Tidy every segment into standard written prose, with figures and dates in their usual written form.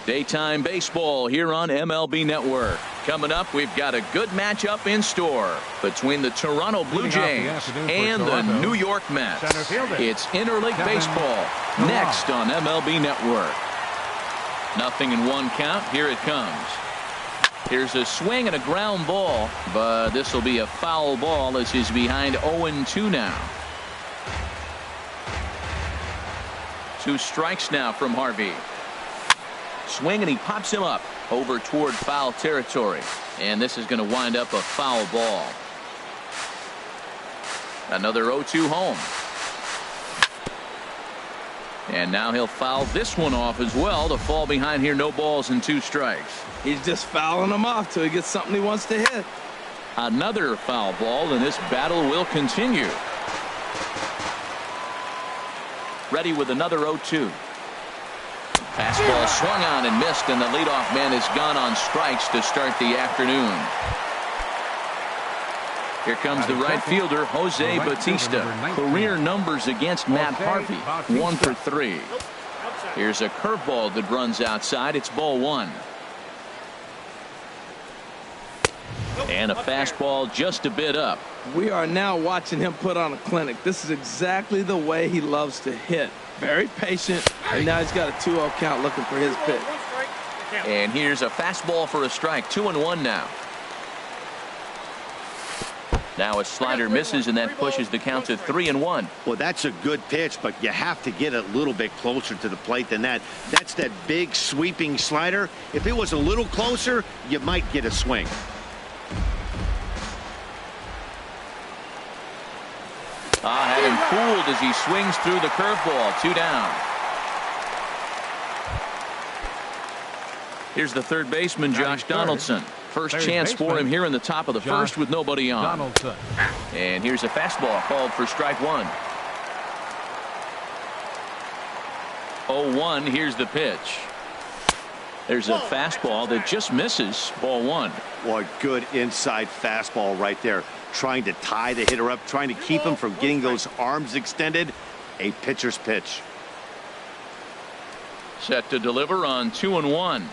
Daytime baseball here on MLB Network. Coming up, we've got a good matchup in store between the Toronto Blue Jays and the New York Mets. It's interleague baseball next on MLB Network. Nothing in one count. Here it comes. Here's a swing and a ground ball, but this will be a foul ball as he's behind 0-2 now. 2 strikes now from Harvey. Swing and he pops him up over toward foul territory, and this is going to wind up a foul ball. Another 0-2 home, and now he'll foul this one off as well to fall behind here. No balls and 2 strikes. He's just fouling them off till he gets something he wants to hit. Another foul ball, and this battle will continue. Ready with another 0-2. Fastball swung on and missed, and the leadoff man is gone on strikes to start the afternoon. Here comes the right fielder, Jose Bautista. Career numbers against Matt Harvey, 1 for 3. Here's a curveball that runs outside. It's ball 1. And a fastball just a bit up. We are now watching him put on a clinic. This is exactly the way he loves to hit. Very patient, and now he's got a 2-0 count looking for his pitch. And here's a fastball for a strike. 2-1 now. Now a slider misses, and that pushes the count to 3-1. Well, that's a good pitch, but you have to get a little bit closer to the plate than that. That's that big sweeping slider. If it was a little closer, you might get a swing. Had him fooled as he swings through the curveball. 2 down. Here's the third baseman, Josh Donaldson. First chance for him here in the top of the first with nobody on. And here's a fastball called for strike 1. 0-1. Here's the pitch. There's a fastball that just misses. Ball 1. Boy, good inside fastball right there. Trying to tie the hitter up, trying to keep him from getting those arms extended. A pitcher's pitch. Set to deliver on 2-1.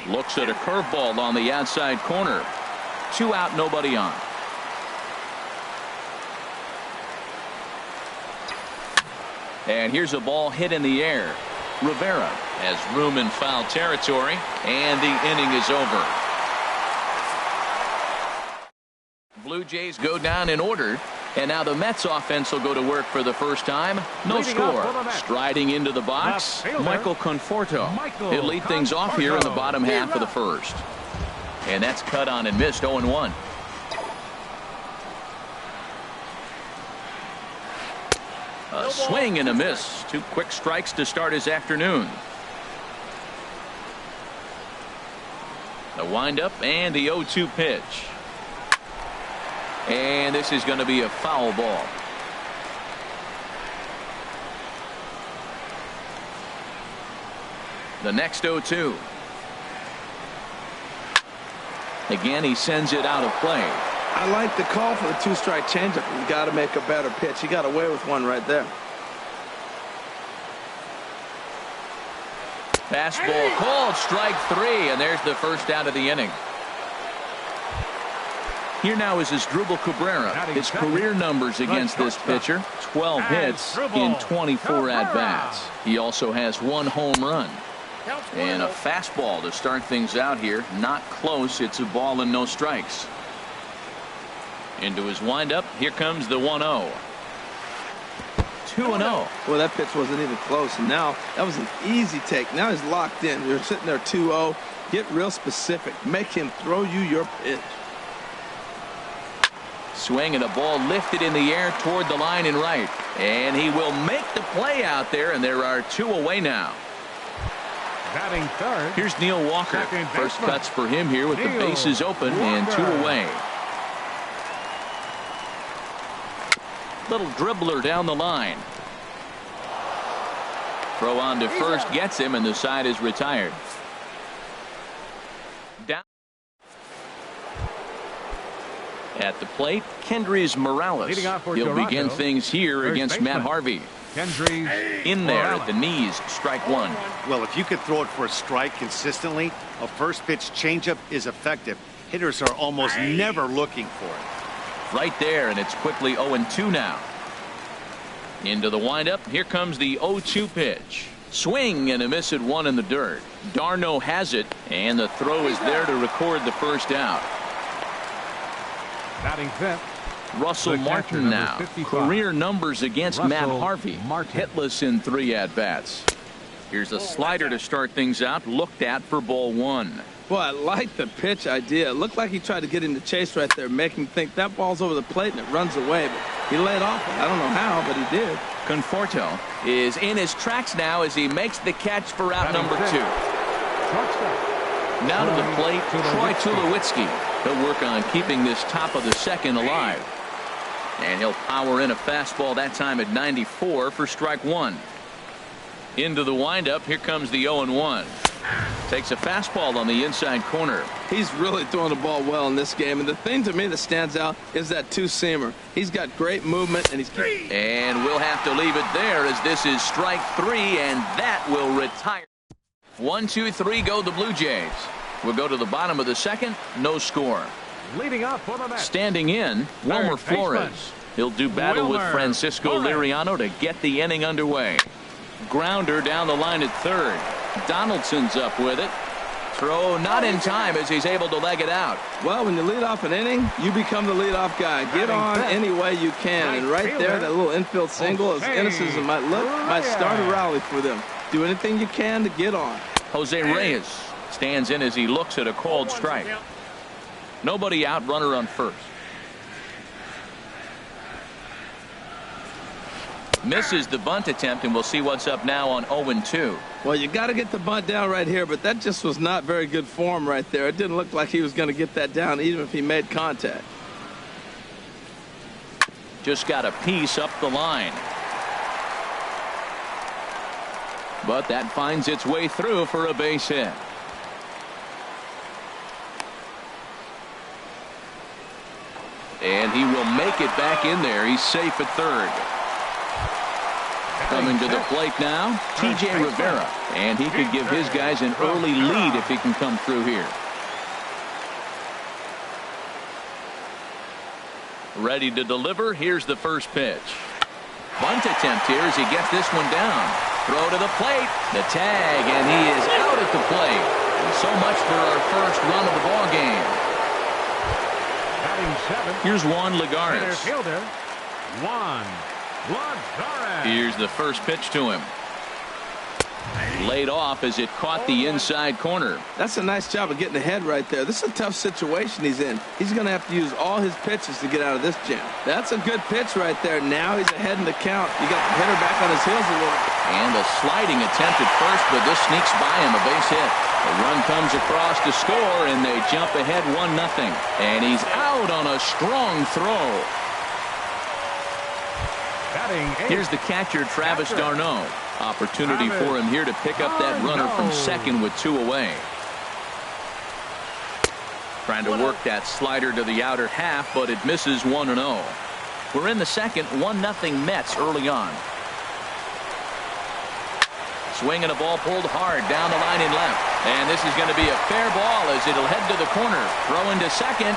Looks at a curveball on the outside corner. 2 out, nobody on. And here's a ball hit in the air. Rivera has room in foul territory, and the inning is over. Blue Jays go down in order, and now the Mets offense will go to work for the first time. No score. Striding into the box, Michael Conforto. He'll lead things off here in the bottom half of the first. And that's cut on and missed. 0-1. A swing and a miss. 2 quick strikes to start his afternoon. The windup and the 0-2 pitch. And this is going to be a foul ball. The next 0-2. Again, he sends it out of play. I like the call for the 2-strike changeup. He's got to make a better pitch. He got away with one right there. Fastball called, strike 3, and there's the first out of the inning. Here now is Asdrubal Cabrera. His career numbers against this pitcher: 12 hits in 24 at-bats. He also has 1 home run. And a fastball to start things out here. Not close. It's a ball and no strikes. Into his windup. Here comes the 1-0. 2-0. Well, that pitch wasn't even close. And now that was an easy take. Now he's locked in. You're sitting there 2-0. Get real specific. Make him throw you your pitch. Swing and a ball lifted in the air toward the line and right. And he will make the play out there, and there are 2 away now. Batting third. Here's Neil Walker. First cuts for him here with the bases open and 2 away. Little dribbler down the line. Throw on to first gets him, and the side is retired. Down at the plate, Kendrys Morales. He'll begin things here against Matt Harvey. Kendrys In there at the knees, strike one. Well, if you could throw it for a strike consistently, a first pitch changeup is effective. Hitters are almost never looking for it. Right there, and it's quickly 0-2 now. Into the windup. Here comes the 0-2 pitch. Swing and a miss at one in the dirt. d'Arnaud has it, and the throw is there to record the first out. batting fifth. Russell Martin now. 55. Career numbers against Russell Matt Harvey. Martin. Hitless in 3 at-bats. Here's a slider to start things out. Looked at for ball one. Boy, I like the pitch idea. It looked like he tried to get in the chase right there, make him think that ball's over the plate and it runs away. But he laid off it. I don't know how, but he did. Conforto is in his tracks now as he makes the catch for out number 2. Now to the plate, Troy Tulowitzki. He'll work on keeping this top of the second alive. And he'll power in a fastball that time at 94 for strike one. Into the windup. Here comes the 0-1. Takes a fastball on the inside corner. He's really throwing the ball well in this game. And the thing to me that stands out is that two-seamer. He's got great movement, and he's... And we'll have to leave it there as this is strike 3, and that will retire. 1, 2, 3 go the Blue Jays. We'll go to the bottom of the second. No score. Leading up for the Mets. Standing in, Wilmer Flores. He'll do battle with Francisco Liriano to get the inning underway. Grounder down the line at third. Donaldson's up with it. Throw not in time as he's able to leg it out. Well, when you lead off an inning, you become the leadoff guy. Get on any way you can. And right there, that little infield single, as innocent as it might look, might start a rally for them. Do anything you can to get on. Jose Reyes stands in as he looks at a called strike. Nobody out, runner on first. Misses the bunt attempt, and we'll see what's up now on 0-2. Well, you got to get the bunt down right here, but that just was not very good form right there. It didn't look like he was going to get that down even if he made contact. Just got a piece up the line. But that finds its way through for a base hit. And he will make it back in there. He's safe at third. Coming to the plate now, T.J. Rivera. And he could give his guys an early lead if he can come through here. Ready to deliver. Here's the first pitch. Bunt attempt here as he gets this one down. Throw to the plate. The tag, and he is out at the plate. And so much for our first run of the ball game. Here's Juan Lagares. Here's the first pitch to him. Laid off as it caught the inside corner. That's a nice job of getting ahead right there. This is a tough situation he's in. He's going to have to use all his pitches to get out of this jam. That's a good pitch right there. Now he's ahead in the count. You got the hitter back on his heels a little. And a sliding attempt at first, but this sneaks by him, a base hit. The run comes across to score, and they jump ahead 1-0. And he's out on a strong throw. Here's the catcher, Travis d'Arnaud. Opportunity for him here to pick up that runner from second with 2 away. Trying to work that slider to the outer half, but it misses 1-0. We're in the second, 1-0 Mets early on. Swing and a ball pulled hard down the line and left. And this is going to be a fair ball as it'll head to the corner. Throw into second.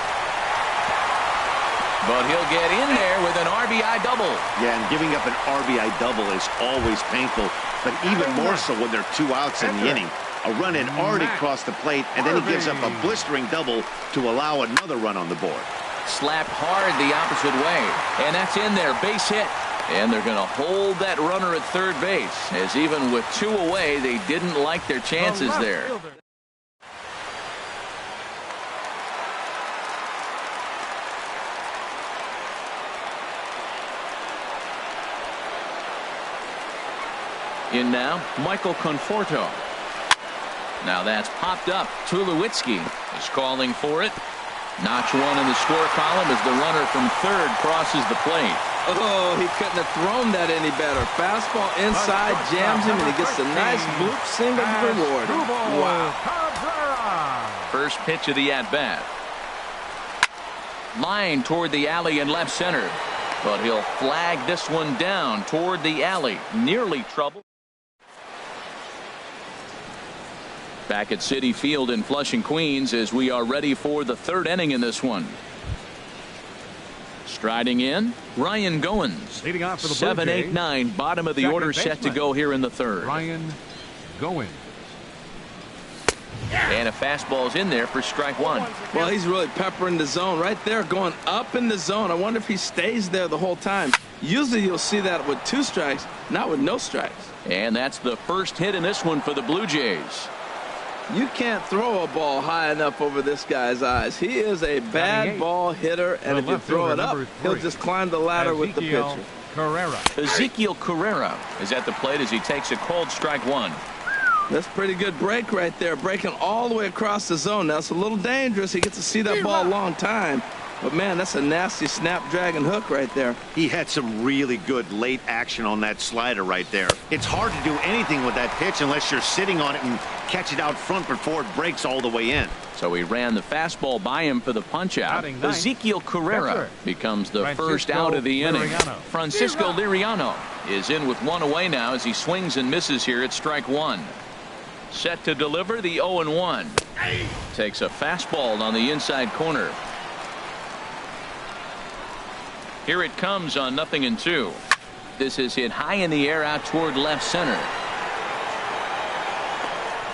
But he'll get in there with an RBI double. Yeah, and giving up an RBI double is always painful, but even more so when there are 2 outs in the inning. A run had already crossed the plate, and then he gives up a blistering double to allow another run on the board. Slapped hard the opposite way, and that's in there, base hit. And they're going to hold that runner at third base, as even with 2 away, they didn't like their chances there. In now, Michael Conforto. Now that's popped up. Tulowitzki is calling for it. Notch 1 in the score column as the runner from third crosses the plate. Oh, he couldn't have thrown that any better. Fastball inside, jams him, and he gets a nice bloop single reward. Wow. First pitch of the at-bat. Line toward the alley in left center. But he'll flag this one down toward the alley. Nearly trouble. Back at Citi Field in Flushing, Queens, as we are ready for the third inning in this one. Striding in, Ryan Goins. Leading off for the 7, 8, 9, bottom of the order set to go here in the third. Ryan Goins. And a fastball's in there for strike one. Well, he's really peppering the zone right there, going up in the zone. I wonder if he stays there the whole time. Usually you'll see that with 2 strikes, not with no strikes. And that's the first hit in this one for the Blue Jays. You can't throw a ball high enough over this guy's eyes. He is a bad ball hitter, and if you throw it up, he'll just climb the ladder with the pitcher. Carrera. Ezekiel Carrera is at the plate as he takes a called strike one. That's a pretty good break right there, breaking all the way across the zone. Now, it's a little dangerous. He gets to see that ball a long time. But, man, that's a nasty snapdragon hook right there. He had some really good late action on that slider right there. It's hard to do anything with that pitch unless you're sitting on it and catch it out front before it breaks all the way in. So he ran the fastball by him for the punch-out. Ezekiel Carrera becomes the first out of the inning. Francisco Liriano is in with one away now as he swings and misses here at strike one. Set to deliver the 0-1. Takes a fastball on the inside corner. Here it comes on 0-2. This is hit high in the air out toward left center.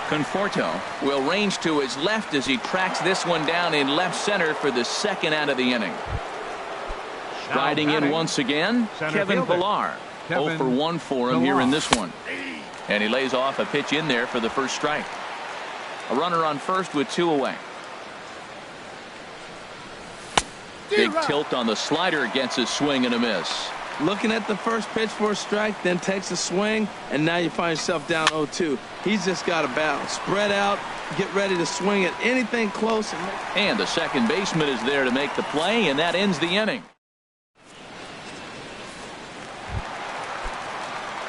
Conforto will range to his left as he tracks this one down in left center for the second out of the inning. Riding in once again, Kevin Pillar. 0 for 1 for him here in this one. And he lays off a pitch in there for the first strike. A runner on first with 2 away. Big tilt on the slider, gets a swing and a miss. Looking at the first pitch for a strike, then takes a swing, and now you find yourself down 0-2. He's just got to battle. Spread out, get ready to swing at anything close. And the second baseman is there to make the play, and that ends the inning.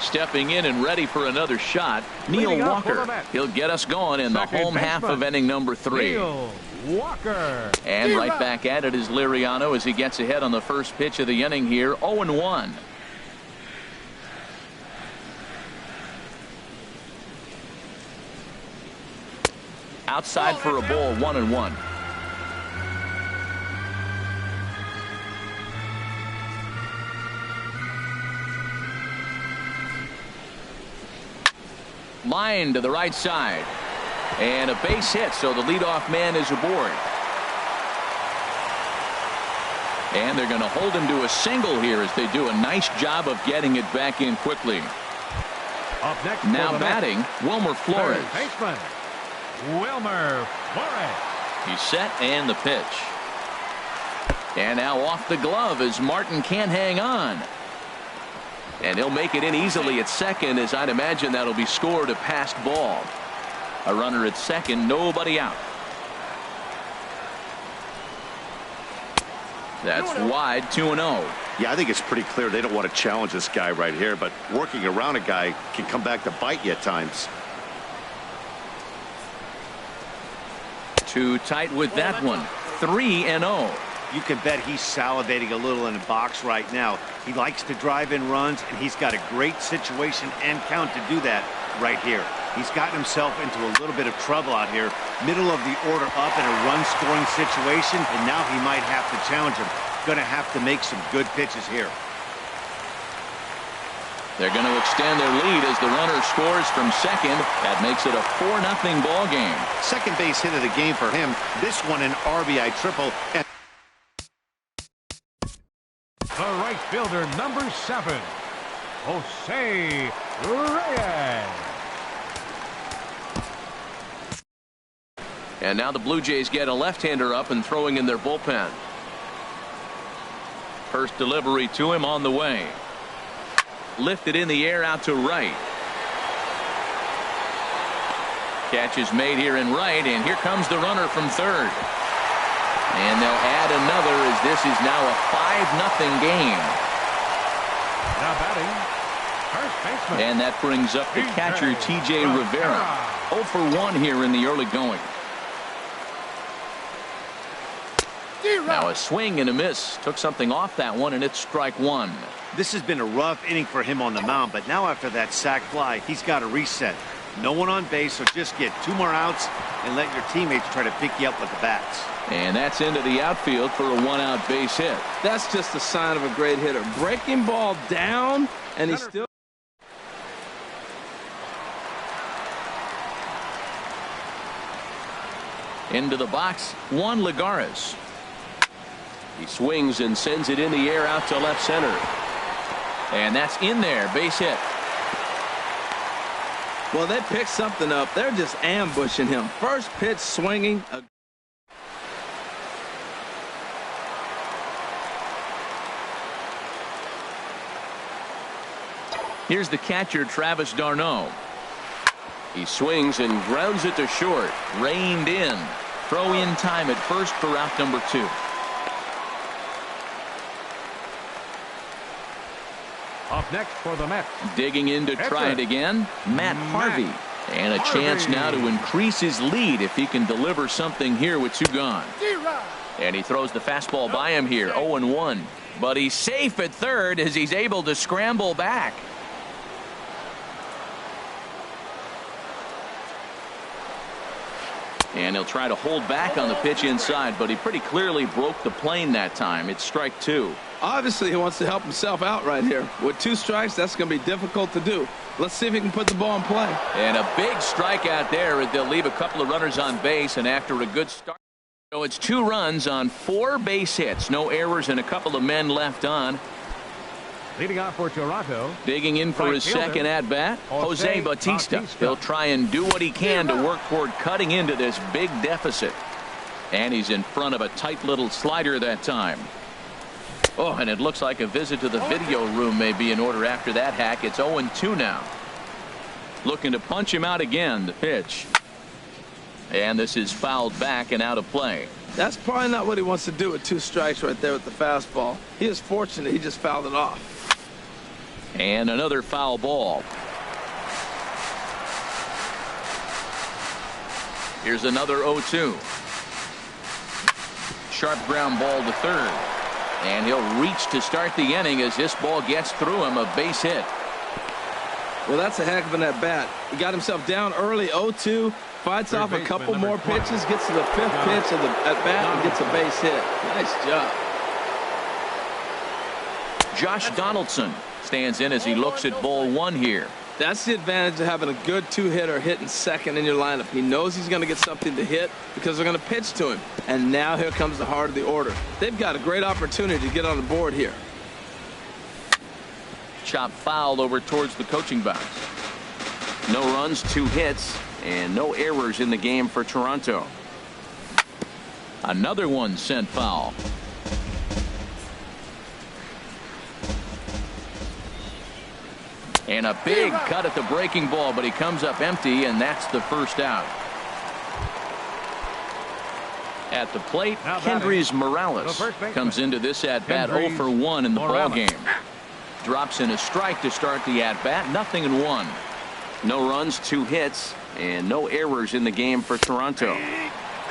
Stepping in and ready for another shot, Neil Walker. He'll get us going in the home half of inning number 3. Neil Walker. And right back at it is Liriano as he gets ahead on the first pitch of the inning here, 0-1. Outside for a ball, 1-1. Line to the right side. And a base hit, so the leadoff man is aboard. And they're going to hold him to a single here as they do a nice job of getting it back in quickly. Up next now batting, Wilmer Flores. Baseman, Wilmer Flores. He's set and the pitch. And now off the glove as Martin can't hang on. And he'll make it in easily at second, as I'd imagine that'll be scored a passed ball. A runner at second, nobody out. That's wide, 2-0. Yeah, I think it's pretty clear they don't want to challenge this guy right here, but working around a guy can come back to bite you at times. Too tight with that one. 3-0. You can bet he's salivating a little in the box right now. He likes to drive in runs, and he's got a great situation and count to do that right here. He's gotten himself into a little bit of trouble out here. Middle of the order up in a run-scoring situation, and now he might have to challenge him. Going to have to make some good pitches here. They're going to extend their lead as the runner scores from second. That makes it a 4-0 ball game. Second base hit of the game for him. This one an RBI triple. And the right fielder, number 7, Jose Reyes. And now the Blue Jays get a left-hander up and throwing in their bullpen. First delivery to him on the way. Lifted in the air out to right. Catch is made here in right, and here comes the runner from third. And they'll add another as this is now a 5-0 game. Now batting, first baseman. And that brings up the catcher, T.J. Rivera. 0 for 1 here in the early going. Now a swing and a miss. Took something off that one, and it's strike one. This has been a rough inning for him on the mound, but now after that sac fly, he's got to reset. No one on base, so just get 2 more outs and let your teammates try to pick you up with the bats. And that's into the outfield for a 1-out base hit. That's just a sign of a great hitter. Breaking ball down, and he's still... Into the box, Juan Lagares. He swings and sends it in the air out to left center. And that's in there, base hit. Well, they picked something up. They're just ambushing him. First pitch swinging. Here's the catcher, Travis d'Arnaud. He swings and grounds it to short. Reined in. Throw in time at first for out number 2. Up next for the Mets. Digging in to try it again, Matt Harvey. And a chance now to increase his lead if he can deliver something here with 2 gone. And he throws the fastball by him here, 0-1. But he's safe at third as he's able to scramble back. And he'll try to hold back on the pitch inside, but he pretty clearly broke the plane that time. It's strike 2. Obviously, he wants to help himself out right here. With 2 strikes, that's going to be difficult to do. Let's see if he can put the ball in play. And a big strikeout there. They'll leave a couple of runners on base, and after a good start. So it's 2 runs on 4 base hits. No errors and a couple of men left on. Leading off for Toronto. Digging in for his second at-bat, Jose Bautista. He'll try and do what he can to work toward cutting into this big deficit. And he's in front of a tight little slider that time. Oh, and it looks like a visit to the video room may be in order after that hack. It's 0-2 now. Looking to punch him out again, the pitch. And this is fouled back and out of play. That's probably not what he wants to do with 2 strikes right there with the fastball. He is fortunate he just fouled it off. And another foul ball. Here's another 0-2. Sharp ground ball to third. And he'll reach to start the inning as this ball gets through him, a base hit. Well, that's a heck of an at-bat. He got himself down early, 0-2. Fights off a couple more pitches, gets to the 5th pitch of the at-bat and gets a base hit. Nice job. Josh Donaldson stands in as he looks at ball 1 here. That's the advantage of having a good 2-hitter hitting second in your lineup. He knows he's going to get something to hit because they're going to pitch to him. And now here comes the heart of the order. They've got a great opportunity to get on the board here. Chop foul over towards the coaching box. No runs, 2 hits, and no errors in the game for Toronto. Another one sent foul. And a big cut at the breaking ball, but he comes up empty, and that's the first out. At the plate, Kendrys Morales comes into this at-bat 0-for-1 in the ballgame. Drops in a strike to start the at-bat, 0-1. No runs, 2 hits, and no errors in the game for Toronto.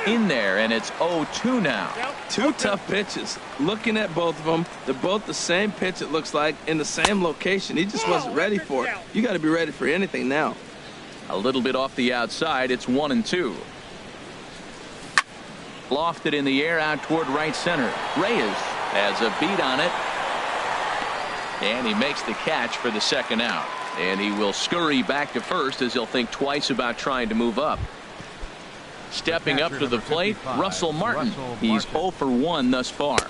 In there, and it's 0-2 now. 2 tough pitches. Looking at both of them, they're both the same pitch, it looks like, in the same location. He just wasn't ready for it. You got to be ready for anything now. A little bit off the outside, it's 1-2. Lofted in the air out toward right center. Reyes has a beat on it. And he makes the catch for the second out. And he will scurry back to first as he'll think twice about trying to move up. Stepping up to the plate, Russell Martin. He's 0-for-1 thus far.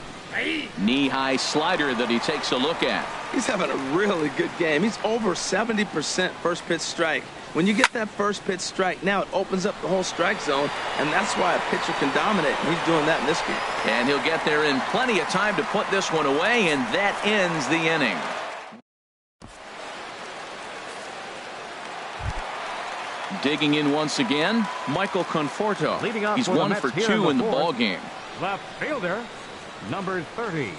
Knee-high slider that he takes a look at. He's having a really good game. He's over 70% first pitch strike. When you get that first pitch strike, now it opens up the whole strike zone, and that's why a pitcher can dominate. And he's doing that in this game. And he'll get there in plenty of time to put this one away, and that ends the inning. Digging in once again, Michael Conforto. He's 1-for-2 in the ball game. Left fielder, number 30.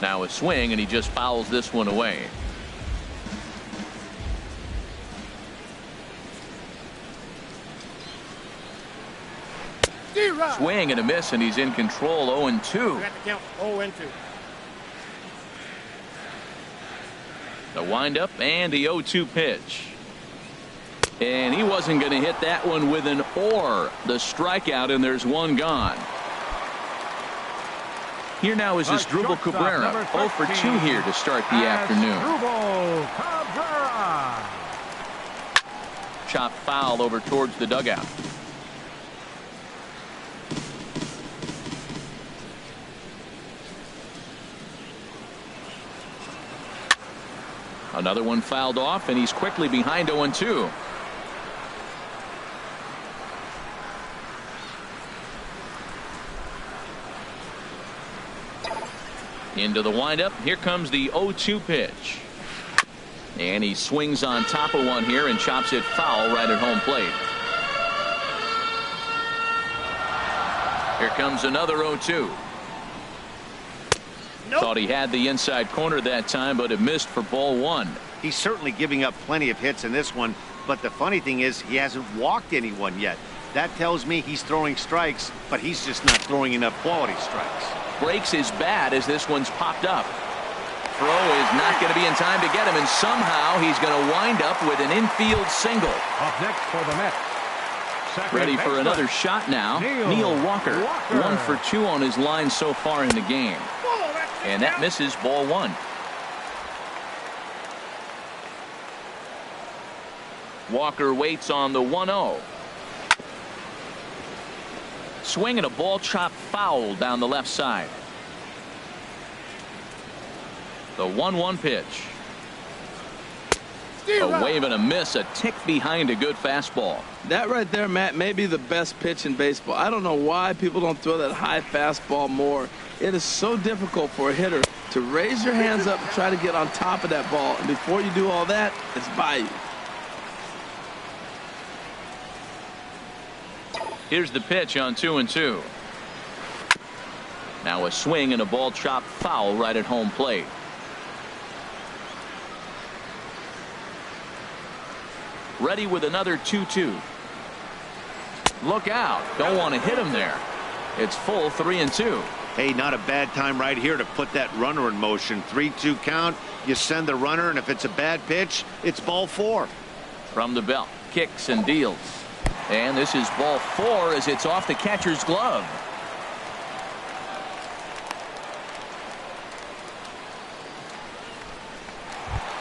Now a swing, and he just fouls this one away. Swing and a miss, and he's in control. 0-2. The windup and the 0-2 pitch. And he wasn't going to hit that one with an or. The strikeout, and there's one gone. Here now is Asdrubal Cabrera. 0 for 2 here to start the afternoon. Chop foul over towards the dugout. Another one fouled off, and he's quickly behind 0-2. Into the windup. Here comes the 0-2 pitch. And he swings on top of one here and chops it foul right at home plate. Here comes another 0-2. Nope. Thought he had the inside corner that time, but it missed for ball 1. He's certainly giving up plenty of hits in this one, but the funny thing is he hasn't walked anyone yet. That tells me he's throwing strikes, but he's just not throwing enough quality strikes. Breaks his bat as this one's popped up. Throw is not going to be in time to get him, and somehow he's going to wind up with an infield single. Up next for the Mets. Ready for another shot now. Neil Walker. 1 for 2 on his line so far in the game. And that misses ball 1. Walker waits on the 1-0. Swing and a ball chopped foul down the left side. The 1-1 pitch. A wave and a miss, a tick behind a good fastball. That right there, Matt, may be the best pitch in baseball. I don't know why people don't throw that high fastball more. It is so difficult for a hitter to raise your hands up and try to get on top of that ball. And before you do all that, it's by you. Here's the pitch on 2-2. Now a swing and a ball chopped foul right at home plate. Ready with another 2-2. Look out. Don't want to hit him there. It's full 3-2. Hey, not a bad time right here to put that runner in motion. 3-2 count. You send the runner, and if it's a bad pitch, it's ball 4. From the belt, kicks and deals. And this is ball 4 as it's off the catcher's glove.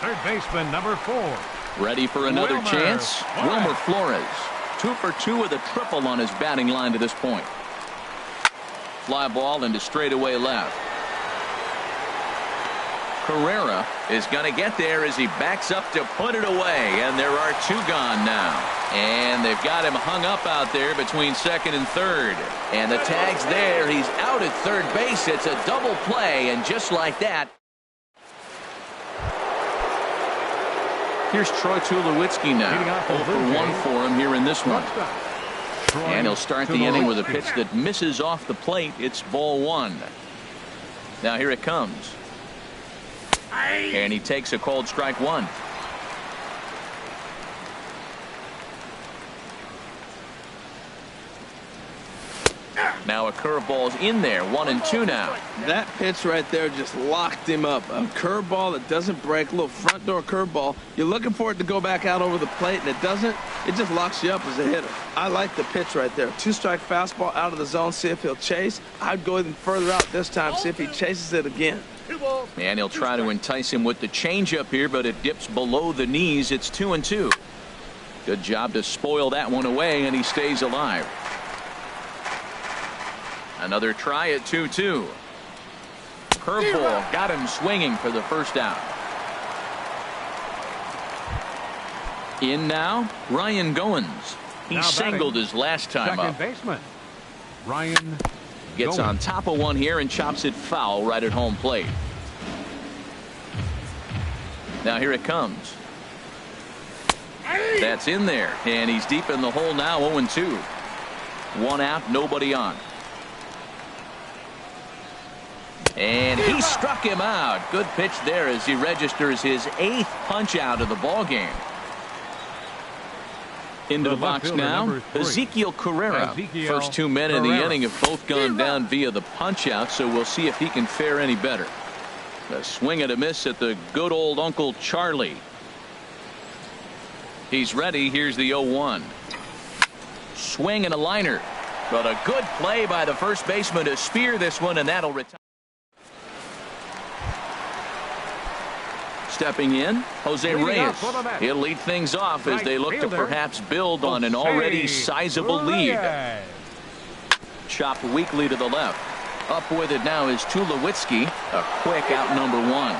Third baseman number 4. Ready for another chance. Wilmer Flores. 2 for 2 with a triple on his batting line to this point. Fly ball into straightaway left. Carrera is going to get there as he backs up to put it away, and there are 2 gone now. And they've got him hung up out there between second and third. And the tag's there. He's out at third base. It's a double play, and just like that. Here's Troy Tulowitzki now. 0 for 1 for him here in this one. And he'll start the inning with a pitch that misses off the plate. It's ball 1. Now here it comes. And he takes a called strike 1. Now a curveball's in there. 1-2 now. That pitch right there just locked him up. A curveball that doesn't break, a little front door curveball. You're looking for it to go back out over the plate, and it doesn't. It just locks you up as a hitter. I like the pitch right there. 2-strike fastball out of the zone. See if he'll chase. I'd go even further out this time. See if he chases it again. And he'll try to entice him with the changeup here, but it dips below the knees. It's 2-2. Good job to spoil that one away, and he stays alive. Another try at 2-2. Curveball got him swinging for the first out. In now, Ryan Goins. He singled his last time up. Second baseman Ryan gets on top of one here and chops it foul right at home plate. Now here it comes. That's in there, and he's deep in the hole now. 0-2. 1 out, nobody on. And he struck him out. Good pitch there as he registers his 8th punch out of the ball game. Into the box now, Ezekiel Carrera. First 2 men in the inning have both gone down via the punch-out, so we'll see if he can fare any better. A swing and a miss at the good old Uncle Charlie. He's ready. Here's the 0-1. Swing and a liner. But a good play by the first baseman to spear this one, and that'll retire. Stepping in, Jose Reyes. He'll lead things off as they look to perhaps build on an already sizable lead. Chopped weakly to the left. Up with it now is Tulowitzki. A quick out number 1.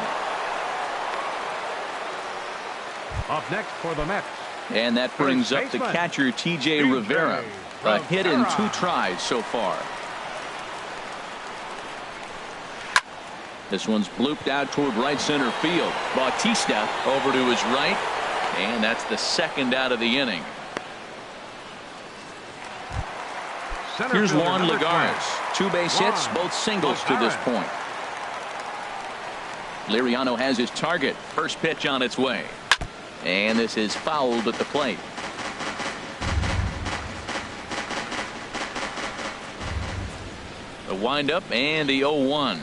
Up next for the Mets. And that brings up the catcher T.J. Rivera. A hit in 2 tries so far. This one's blooped out toward right center field. Bautista over to his right, and that's the second out of the inning. Here's Juan Lagares. 2 base hits, both singles to this point. Liriano has his target. First pitch on its way. And this is fouled at the plate. The windup and the 0-1.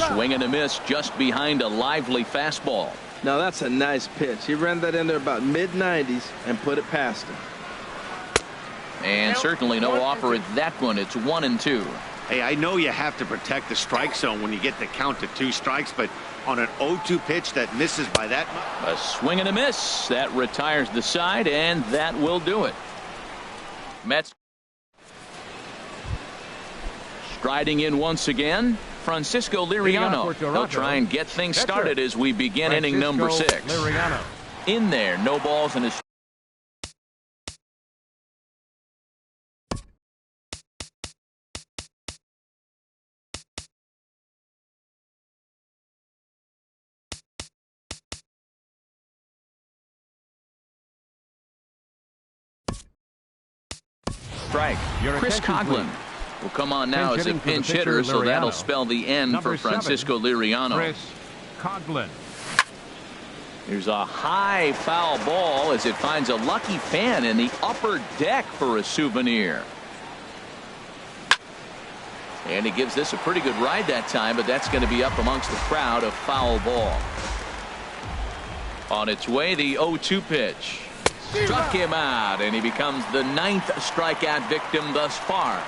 Swing and a miss just behind a lively fastball. Now that's a nice pitch. He ran that in there about mid-90s and put it past him. And certainly no offer at that one. It's 1-2. Hey, I know you have to protect the strike zone when you get the count to 2 strikes, but on an 0-2 pitch that misses by that much. A swing and a miss. That retires the side, and that will do it. Mets striding in once again. Francisco Liriano. He'll try and get things started as we begin inning number 6. Liriano. In there, no balls in his. Strike. Chris Coghlan will come on now as a pinch hitter, so that'll spell the end for Francisco Liriano. Chris Coghlan. Here's a high foul ball as it finds a lucky fan in the upper deck for a souvenir. And he gives this a pretty good ride that time, but that's going to be up amongst the crowd. A foul ball. On its way, the 0-2 pitch. Struck him out, and he becomes the 9th strikeout victim thus far.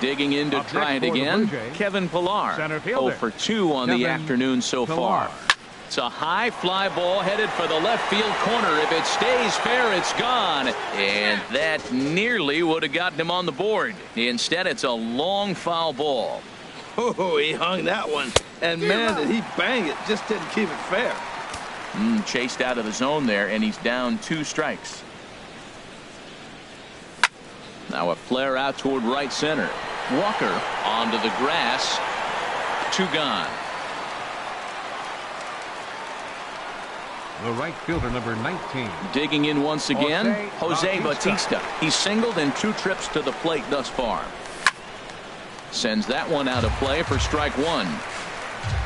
Digging in to try it again, Kevin Pillar. 0 for 2 on the afternoon so far. It's a high fly ball headed for the left field corner. If it stays fair, it's gone. And that nearly would have gotten him on the board. Instead, it's a long foul ball. Oh, he hung that one. And man, did he bang it. Just didn't keep it fair. Chased out of the zone there, and he's down 2 strikes. Now a flare out toward right center. Walker onto the grass. 2 gone. The right fielder, number 19. Digging in once again, Jose Bautista. He's singled in 2 trips to the plate thus far. Sends that one out of play for strike 1.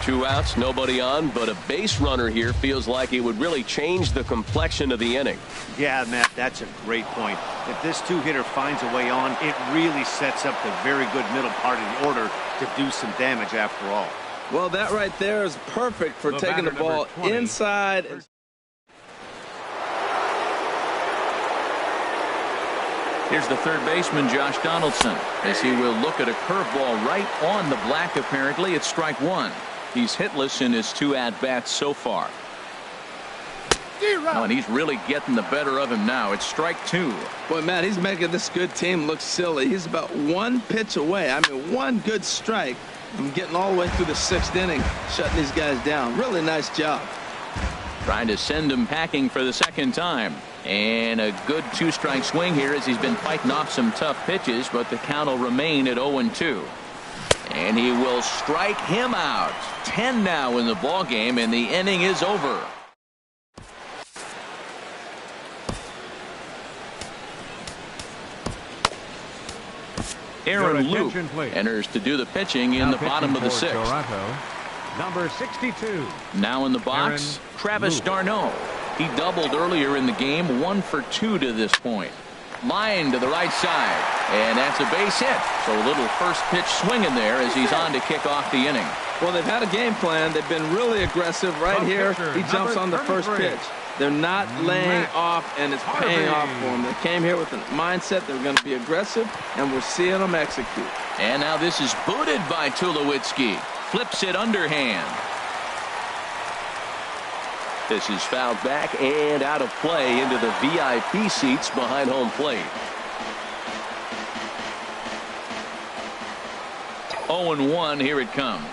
2 outs, nobody on, but a base runner here feels like it would really change the complexion of the inning. Yeah, Matt, that's a great point. If this 2-hitter finds a way on, it really sets up the very good middle part of the order to do some damage after all. Well, that right there is perfect for taking the ball inside. Here's the third baseman, Josh Donaldson, as he will look at a curveball right on the black. Apparently, it's strike 1. He's hitless in his 2 at-bats so far. Oh, and he's really getting the better of him now. It's strike 2. Boy, Matt, he's making this good team look silly. He's about 1 pitch away. I mean, 1 good strike. I'm getting all the way through the 6th inning, shutting these guys down. Really nice job. Trying to send him packing for the 2nd time. And a good 2-strike swing here as he's been fighting off some tough pitches, but the count will remain at 0-2. And he will strike him out. 10 now in the ball game, and the inning is over. Aaron Loup enters to do the pitching in the bottom of the 6th. Toronto, number 62. Now in the box, Travis d'Arnaud. He doubled earlier in the game, 1 for 2 to this point. Line to the right side, and that's a base hit. So a little first pitch swing in there as he's on to kick off the inning. Well, they've had a game plan. They've been really aggressive. Right here, he jumps on the first pitch. They're not laying off, and it's paying off for them. They came here with a mindset they're going to be aggressive, and we're seeing them execute. And now this is booted by Tulowitzki. Flips it underhand. This is fouled back and out of play into the VIP seats behind home plate. 0-1, here it comes.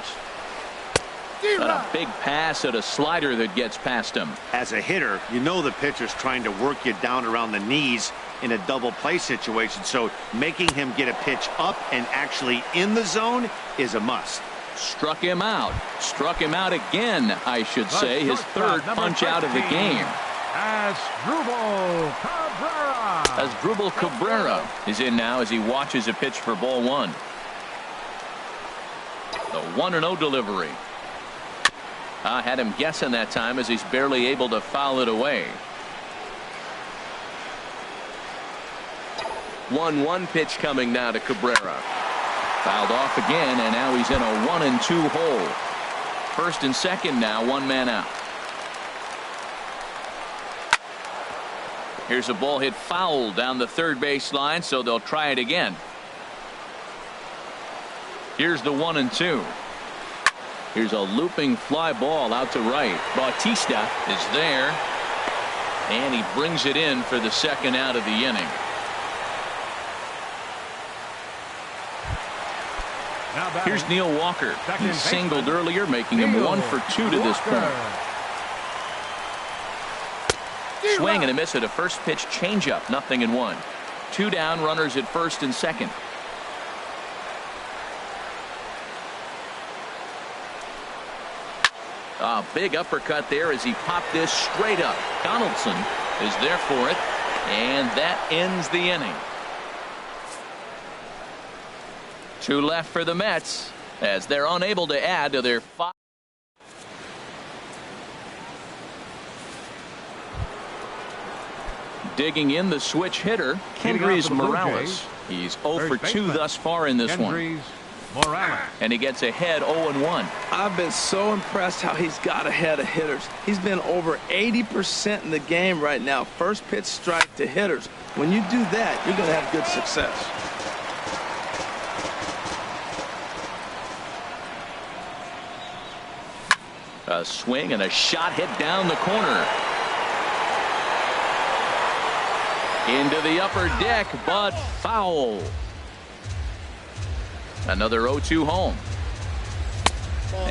But a big pass at a slider that gets past him. As a hitter, you know the pitcher's trying to work you down around the knees in a double play situation, so making him get a pitch up and actually in the zone is a must. Struck him out. Struck him out again, I should say. His third punch out of the game. Asdrubal Cabrera. Asdrubal Cabrera is in now as he watches a pitch for ball 1. The 1-0 delivery. I had him guessing that time as he's barely able to foul it away. 1-1 pitch coming now to Cabrera. Fouled off again, and now he's in a 1-2 hole. First and second now, 1 man out. Here's a ball hit foul down the third base line, so they'll try it again. Here's the 1-2. Here's a looping fly ball out to right. Bautista is there, and he brings it in for the second out of the inning. Here's Neil Walker. He singled earlier, making him 1 for 2 to this point. Swing and a miss at a first pitch changeup. 0-1. 2 down, runners at first and second. A big uppercut there as he popped this straight up. Donaldson is there for it, and that ends the inning. 2 left for the Mets as they're unable to add to their 5. Digging in the switch hitter, Kendrys Morales. He's 0 for 2 thus far in this one. And he gets ahead 0-1. I've been so impressed how he's got ahead of hitters. He's been over 80% in the game right now. First pitch strike to hitters. When you do that, you're going to have good success. A swing and a shot hit down the corner. Into the upper deck, but foul. Another 0-2 home.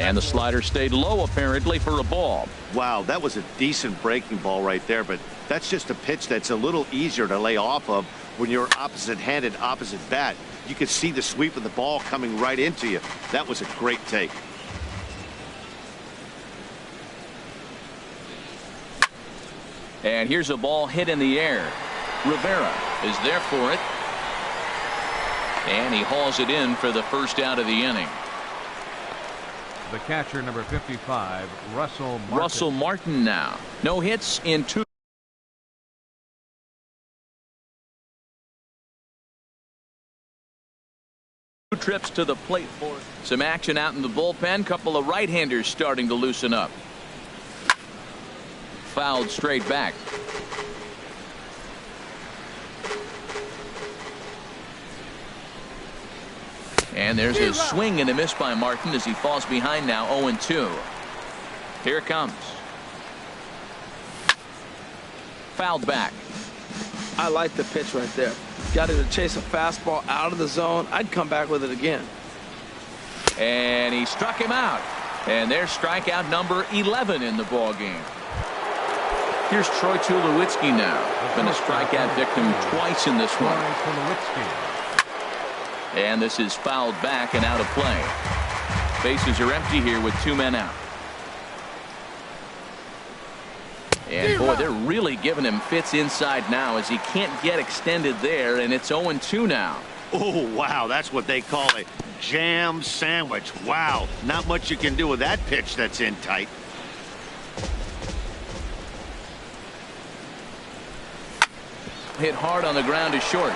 And the slider stayed low apparently for a ball. Wow, that was a decent breaking ball right there, but that's just a pitch that's a little easier to lay off of when you're opposite-handed, opposite bat. You could see the sweep of the ball coming right into you. That was a great take. And here's a ball hit in the air. Rivera is there for it. And he hauls it in for the first out of the inning. The catcher, number 55, Russell Martin. Russell Martin now. No hits in 2 trips to the plate for it. Some action out in the bullpen. Couple of right-handers starting to loosen up. Fouled straight back. And there's a swing and a miss by Martin as he falls behind now 0-2. Here it comes. Fouled back. I like the pitch right there. Got him to chase a fastball out of the zone. I'd come back with it again. And he struck him out. And there's strikeout number 11 in the ball game. Here's Troy Tulowitzki now. Been a strikeout victim twice in this one. And this is fouled back and out of play. Bases are empty here with 2 men out. And boy, they're really giving him fits inside now as he can't get extended there, and it's 0-2 now. Oh, wow, that's what they call a jam sandwich. Wow, not much you can do with that pitch that's in tight. hit hard on the ground is short.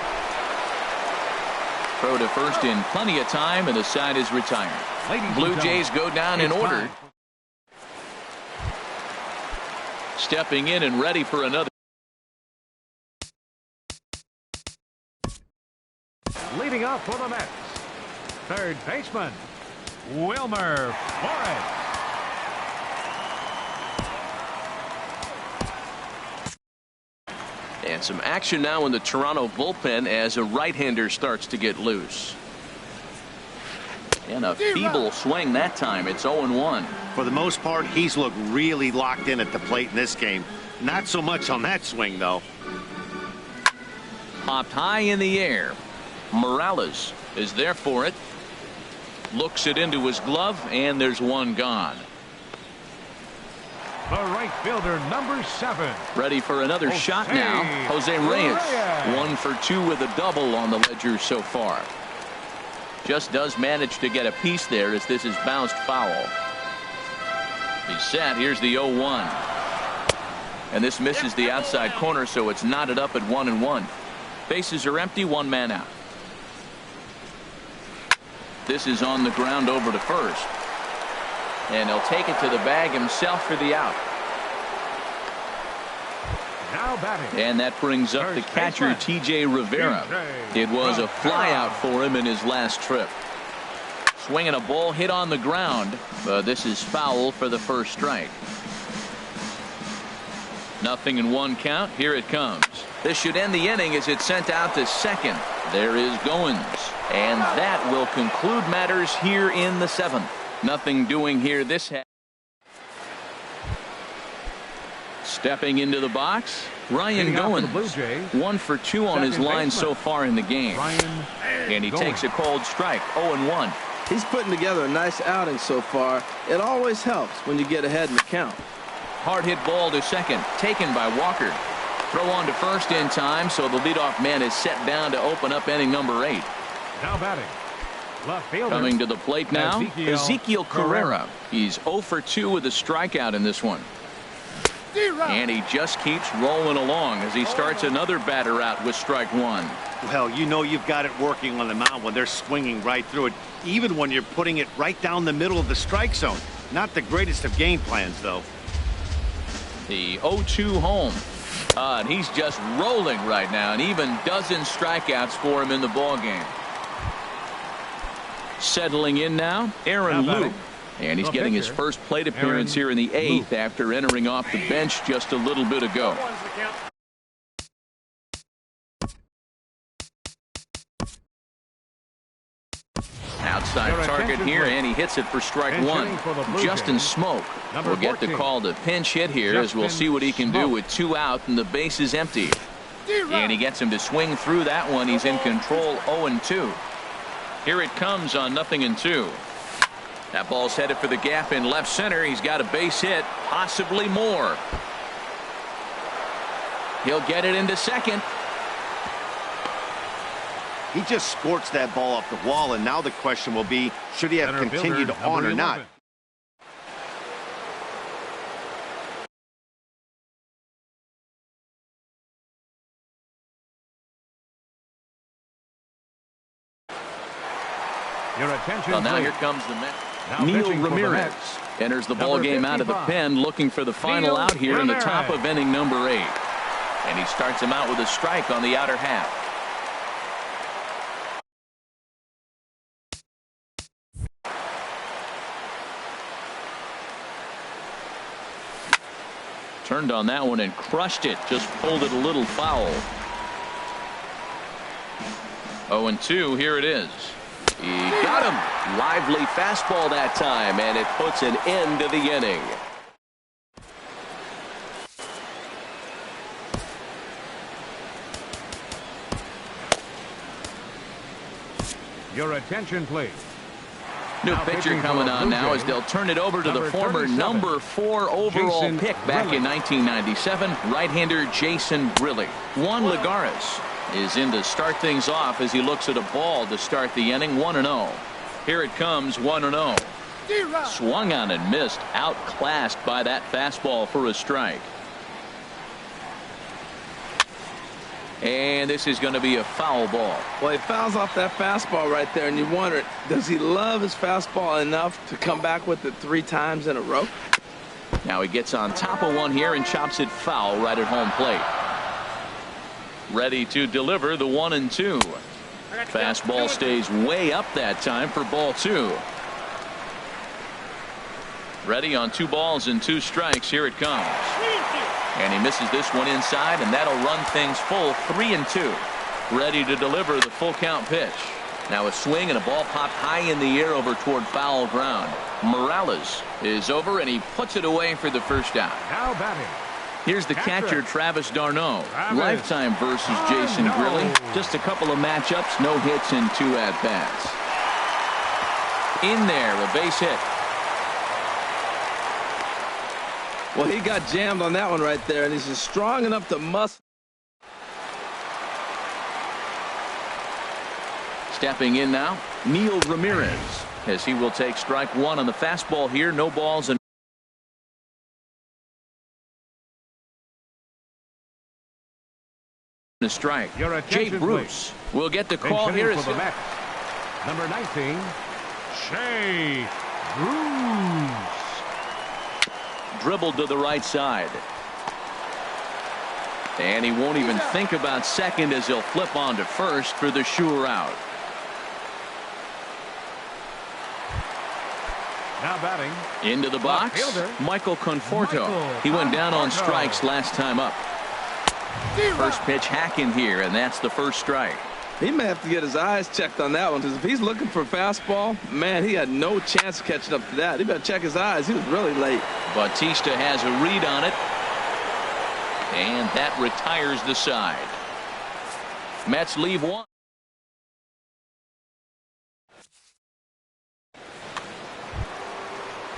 Throw to first in plenty of time, and the side is retired. Blue Jays go down in order. Stepping in and ready for another. Leading off for the Mets, third baseman, Wilmer Flores. And some action now in the Toronto bullpen as a right-hander starts to get loose. And a feeble swing that time. It's 0-1. For the most part, he's looked really locked in at the plate in this game. Not so much on that swing, though. Popped high in the air. Morales is there for it. Looks it into his glove, and there's one gone. The right fielder, number 7. Ready for another shot now. Jose Reyes. 1 for 2 with a double on the ledger so far. Just does manage to get a piece there as this is bounced foul. He's set. Here's the 0-1. And this misses the outside corner, so it's knotted up at 1-1. Bases are empty, one man out. This is on the ground over to first. And he'll take it to the bag himself for the out. Now batting. And that brings up the catcher, T.J. Rivera. It was a flyout for him in his last trip. Swinging a ball hit on the ground. This is foul for the first strike. 0-1 count. Here it comes. This should end the inning as it's sent out to second. There is Goins. And that will conclude matters here in the 7th. Nothing doing here this half. Stepping into the box, Ryan Goins. 1 for 2 on his line so far in the game. And he takes a cold strike. 0-1. He's putting together a nice outing so far. It always helps when you get ahead in the count. Hard hit ball to second, taken by Walker. Throw on to first in time, so the leadoff man is set down to open up inning number 8. Now batting. Left fielder. Coming to the plate now, Ezekiel Carrera. He's 0 for 2 with a strikeout in this one. And he just keeps rolling along as he starts another batter out with strike 1. Well, you know you've got it working on the mound when they're swinging right through it, even when you're putting it right down the middle of the strike zone. Not the greatest of game plans, though. The 0-2 home. And he's just rolling right now, and even dozen strikeouts for him in the ballgame. Settling in now, Aaron Loup. And he's getting his first plate appearance here in the 8th after entering off the bench just a little bit ago. Outside target here, and he hits it for strike 1. Justin Smoke will get the call to pinch hit here as we'll see what he can do with 2 out and the base is empty. And he gets him to swing through that one. He's in control. 0-2. Here it comes on 0-2. That ball's headed for the gap in left center. He's got a base hit, possibly more. He'll get it into second. He just scorched that ball off the wall, and now the question will be, should he have continued on or not? Your attention, well, now here comes the man. Neil Ramirez enters the ball game out of the pen, looking for the final out here in the top of inning number 8. And he starts him out with a strike on the outer half. Turned on that one and crushed it. Just pulled it a little foul. 0-2. Here it is. He got him. Lively fastball that time, and it puts an end to the inning. Your attention, please. New pitcher coming on now as they'll turn it over to the former number 4 overall pick back in 1997, right-hander Jason Grilli. Juan Lagares is in to start things off as he looks at a ball to start the inning. 1-0. Here it comes. 1-0. Swung on and missed. Outclassed by that fastball for a strike. And this is going to be a foul ball. Well, he fouls off that fastball right there, and you wonder, does he love his fastball enough to come back with it 3 times in a row? Now he gets on top of one here and chops it foul right at home plate. Ready to deliver the 1-2. Fastball stays way up that time for ball 2. Ready on 2 balls and 2 strikes. Here it comes. And he misses this one inside, and that'll run things full 3-2. Ready to deliver the full count pitch. Now a swing and a ball popped high in the air over toward foul ground. Morales is over, and he puts it away for the first out. Now batting. Here's the catcher, Travis d'Arnaud. Lifetime versus Jason Grilli. Just a couple of matchups, no hits and 2 at-bats. In there, a base hit. Well, he got jammed on that one right there, and he's just strong enough to muscle. Stepping in now, Neil Ramirez, as he will take strike 1 on the fastball here. No balls and a strike. Jay Bruce will get the call here. For the Mets, number 19, Jay Bruce. Dribbled to the right side. And he won't even think about second as he'll flip on to first for the sure out. Now batting. Into the box, Michael Conforto. He went down on strikes last time up. First pitch hacking here, and that's the first strike. He may have to get his eyes checked on that one, because if he's looking for a fastball, man, he had no chance of catching up to that. He better check his eyes. He was really late. Bautista has a read on it, and that retires the side. Mets leave 1.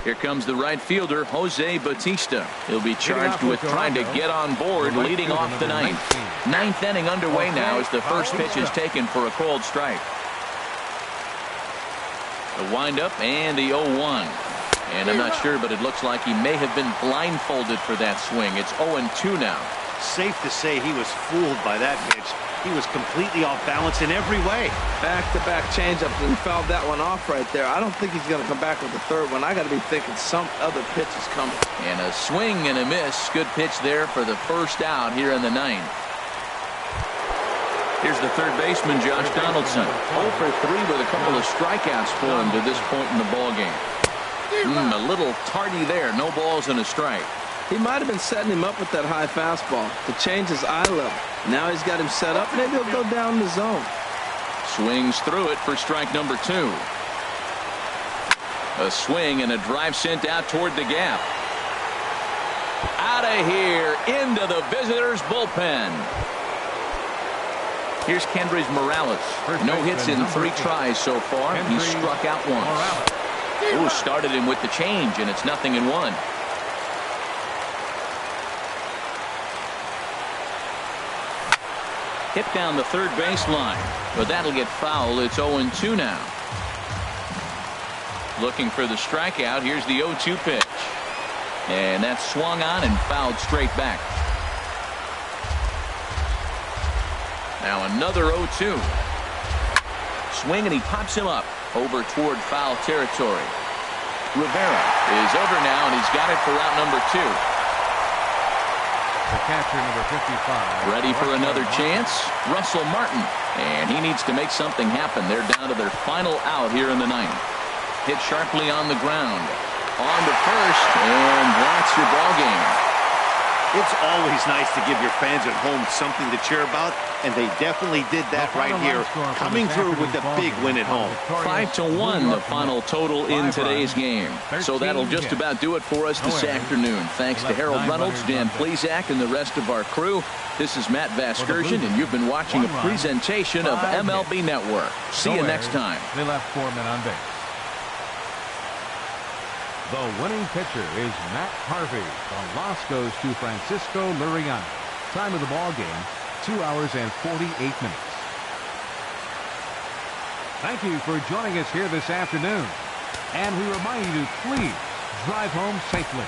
Here comes the right fielder, Jose Bautista. He'll be charged with trying to get on board, leading off the 9th. 9th inning underway now as the first pitch is taken for a called strike. The windup and the 0-1. And I'm not sure, but it looks like he may have been blindfolded for that swing. It's 0-2 now. Safe to say he was fooled by that pitch. He was completely off balance in every way. Back-to-back changeups, and fouled that one off right there. I don't think he's going to come back with the third one. I got to be thinking some other pitch is coming. And a swing and a miss. Good pitch there for the first out here in the 9th. Here's the third baseman, Josh Donaldson. 0 for 3 with a couple of strikeouts for him to this point in the ballgame. A little tardy there. No balls and a strike. He might have been setting him up with that high fastball to change his eye level. Now he's got him set up. Maybe he'll go down the zone. Swings through it for strike number 2. A swing and a drive sent out toward the gap. Out of here into the visitors' bullpen. Here's Kendrys Morales. No hits in 3 tries so far. He struck out once. Ooh, started him with the change, and it's 0-1. Hit down the third baseline, but that'll get foul. It's 0-2 now. Looking for the strikeout. Here's the 0-2 pitch. And that's swung on and fouled straight back. Now another 0-2. Swing, and he pops him up over toward foul territory. Rivera is over now, and he's got it for out number 2. The catcher, number 55. Ready for another chance? Russell Martin. And he needs to make something happen. They're down to their final out here in the 9th. Hit sharply on the ground. On to first, and that's your ball game. It's always nice to give your fans at home something to cheer about, and they definitely did that right here, coming through with a big win at home. 5-1 the final total in today's game. So that'll just about do it for us this afternoon. Thanks to Harold Reynolds, Dan Plesac, and the rest of our crew. This is Matt Vasgersian, and you've been watching a presentation of MLB Network. See you next time. They left 4 men on base. The winning pitcher is Matt Harvey. The loss goes to Francisco Liriano. Time of the ball game, 2 hours and 48 minutes. Thank you for joining us here this afternoon. And we remind you to please drive home safely.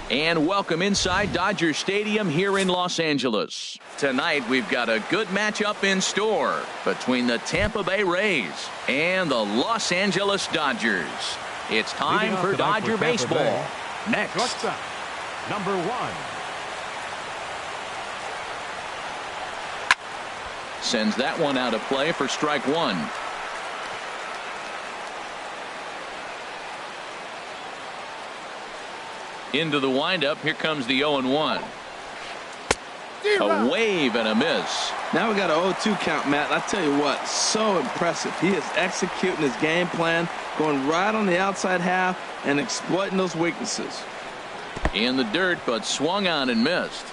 And welcome inside Dodger Stadium here in Los Angeles. Tonight we've got a good matchup in store between the Tampa Bay Rays and the Los Angeles Dodgers. It's time for Dodger baseball. Next. Shortstop, number 1. Sends that one out of play for strike 1. Into the windup. Here comes the 0-1. A wave and a miss. Now we got an 0-2 count, Matt. I tell you what, so impressive. He is executing his game plan, going right on the outside half and exploiting those weaknesses. In the dirt, but swung on and missed.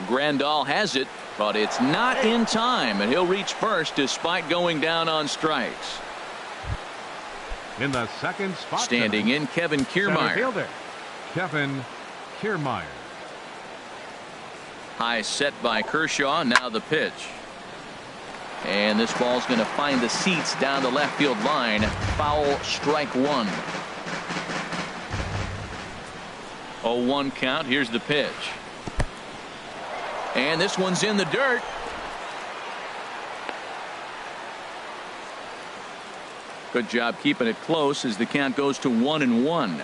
Grandal has it, but it's not in time, and he'll reach first despite going down on strikes. In the second spot, standing in, Kevin Kiermaier. Center fielder, Kevin Kiermaier. High set by Kershaw. Now the pitch. And this ball's going to find the seats down the left field line. Foul, strike 1. 0-1 count. Here's the pitch. And this one's in the dirt. Good job keeping it close as the count goes to 1-1.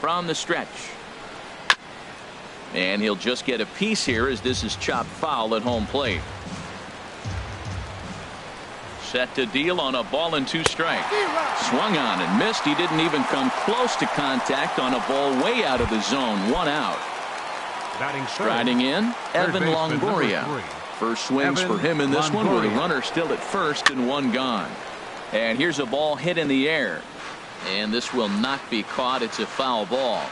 From the stretch. And he'll just get a piece here as this is chopped foul at home plate. Set to deal on a ball and 2 strikes. Swung on and missed. He didn't even come close to contact on a ball way out of the zone. 1 out. Striding in, Evan Longoria. First swings for him in this one with a runner still at first and 1 gone. And here's a ball hit in the air. And this will not be caught. It's a foul ball.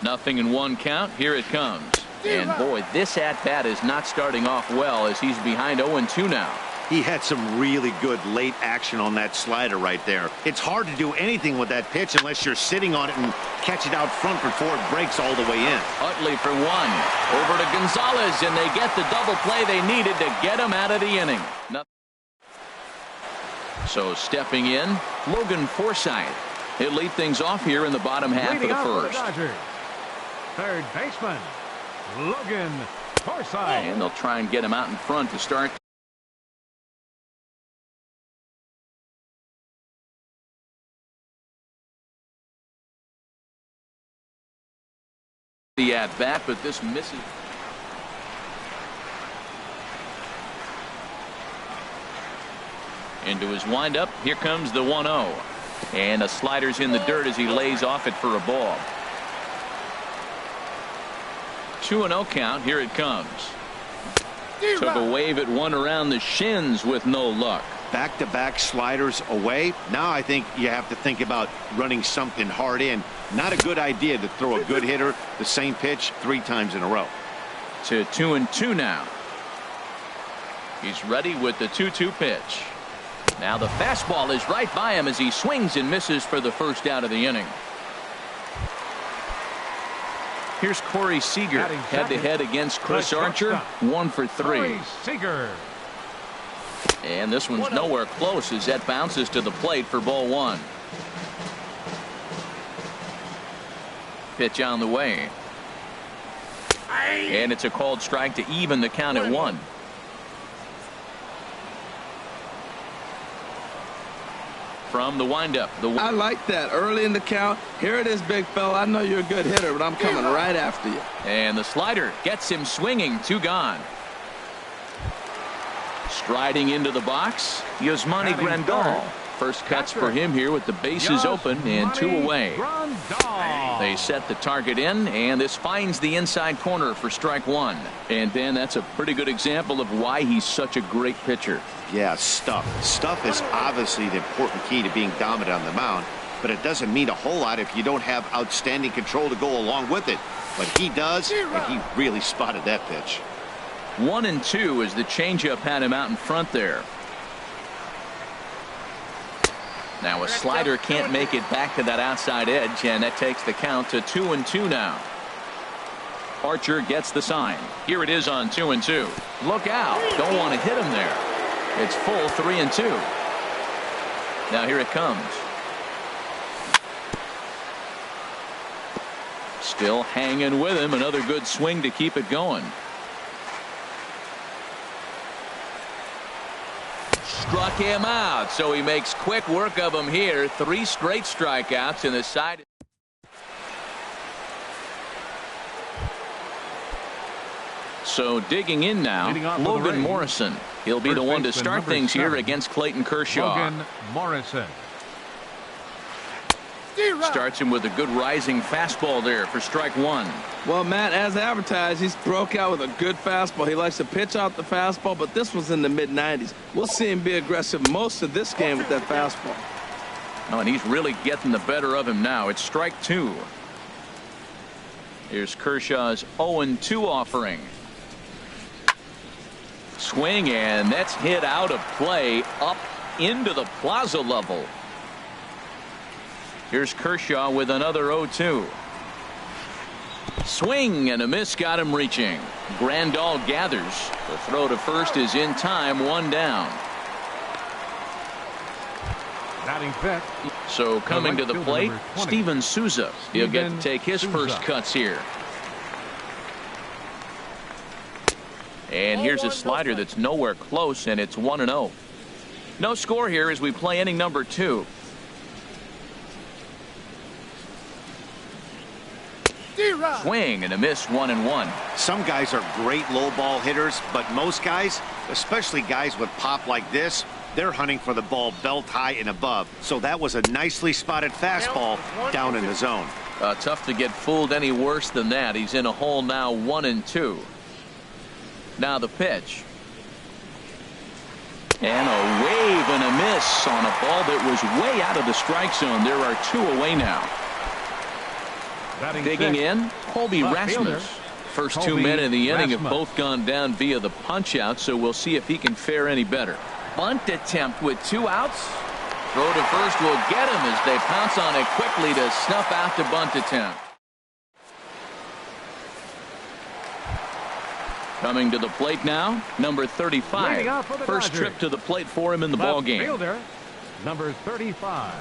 0-1 count. Here it comes. And boy, this at-bat is not starting off well as he's behind 0-2 now. He had some really good late action on that slider right there. It's hard to do anything with that pitch unless you're sitting on it and catch it out front before it breaks all the way in. Utley for 1. Over to Gonzalez, and they get the double play they needed to get him out of the inning. So stepping in, Logan Forsythe. He'll lead things off here in the bottom half of the first. Third baseman, Logan Forsythe. And they'll try and get him out in front to start. The at bat, but this misses. Into his windup. Here comes the 1-0. And a slider's in the dirt as he lays off it for a ball. 2-0 count. Here it comes. Took a wave at one around the shins with no luck. Back-to-back sliders away. Now I think you have to think about running something hard in. Not a good idea to throw a good hitter the same pitch 3 times in a row. To 2-2 now. He's ready with the 2-2 pitch. Now the fastball is right by him as he swings and misses for the first out of the inning. Here's Corey Seager head-to-head against Chris Archer. 1 for 3. Corey Seager. And this one's nowhere close as that bounces to the plate for ball 1. Pitch on the way. And it's a called strike to even the count at 1. From the windup. I like that early in the count. Here it is, big fella. I know you're a good hitter, but I'm coming right after you. And the slider gets him swinging. 2 gone. Striding into the box, Yasmani Grandal. First cuts for him here with the bases open and 2 away. They set the target in, and this finds the inside corner for strike 1. And Dan, that's a pretty good example of why he's such a great pitcher. Yeah, stuff. Stuff is obviously the important key to being dominant on the mound, but it doesn't mean a whole lot if you don't have outstanding control to go along with it. But he does, and he really spotted that pitch. 1-2 as the changeup had him out in front there. Now a slider can't make it back to that outside edge, and that takes the count to 2-2 now. Archer gets the sign. Here it is on 2-2. Look out. Don't want to hit him there. It's full 3-2. Now here it comes. Still hanging with him. Another good swing to keep it going. Struck him out, so he makes quick work of him here. 3 straight strikeouts in the side. So digging in now, Logan Morrison. He'll be the one to start things here against Clayton Kershaw. Logan Morrison. Starts him with a good rising fastball there for strike 1. Well, Matt, as advertised, he's broke out with a good fastball. He likes to pitch out the fastball, but this was in the mid-90s. We'll see him be aggressive most of this game with that fastball. Oh, and he's really getting the better of him now. It's strike 2. Here's Kershaw's 0-2 offering. Swing, and that's hit out of play up into the plaza level. Here's Kershaw with another 0-2. Swing and a miss, got him reaching. Grandal gathers. The throw to first is in time, 1 down. Batting fifth. So coming to the plate, Steven Souza. He'll get to take his first cuts here. And here's a slider that's nowhere close, and it's 1-0. No score here as we play inning number 2. Swing and a miss, 1-1. Some guys are great low ball hitters, but most guys, especially guys with pop like this, they're hunting for the ball belt high and above. So that was a nicely spotted fastball down in the zone. Tough to get fooled any worse than that. He's in a hole now, 1-2. Now the pitch. And a wave and a miss on a ball that was way out of the strike zone. There are 2 away now. Digging in, Colby Rasmus. First 2 men in the inning have both gone down via the punch out, so we'll see if he can fare any better. Bunt attempt with 2 outs. Throw to first will get him as they pounce on it quickly to snuff out the bunt attempt. Coming to the plate now, number 35. First trip to the plate for him in the ballgame. Number 35.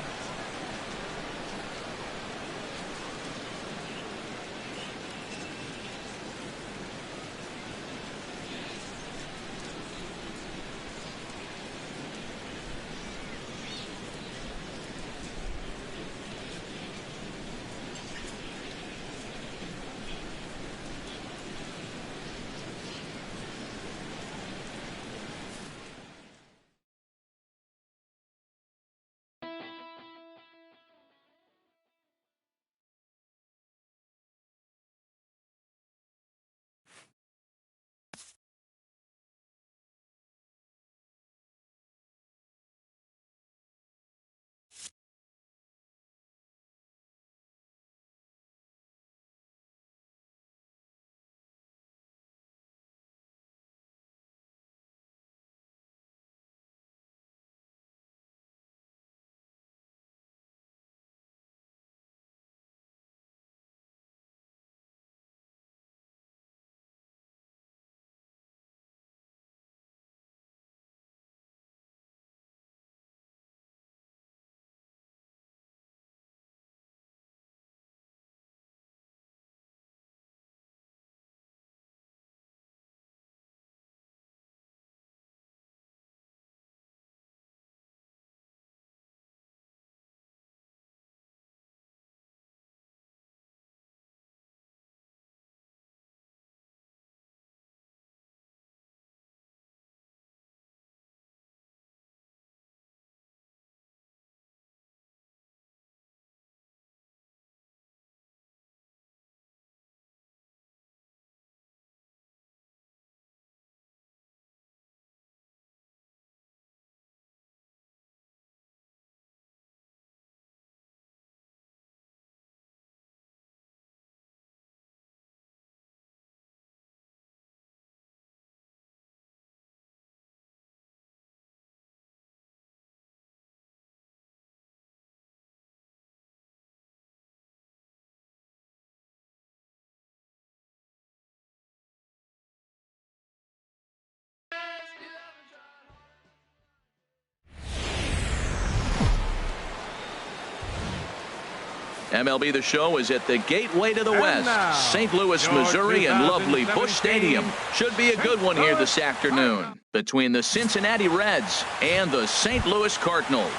MLB The Show is at the gateway to the West, St. Louis, Missouri, and lovely Busch Stadium. Should be a good one here this afternoon between the Cincinnati Reds and the St. Louis Cardinals.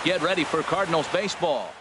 Get ready for Cardinals baseball.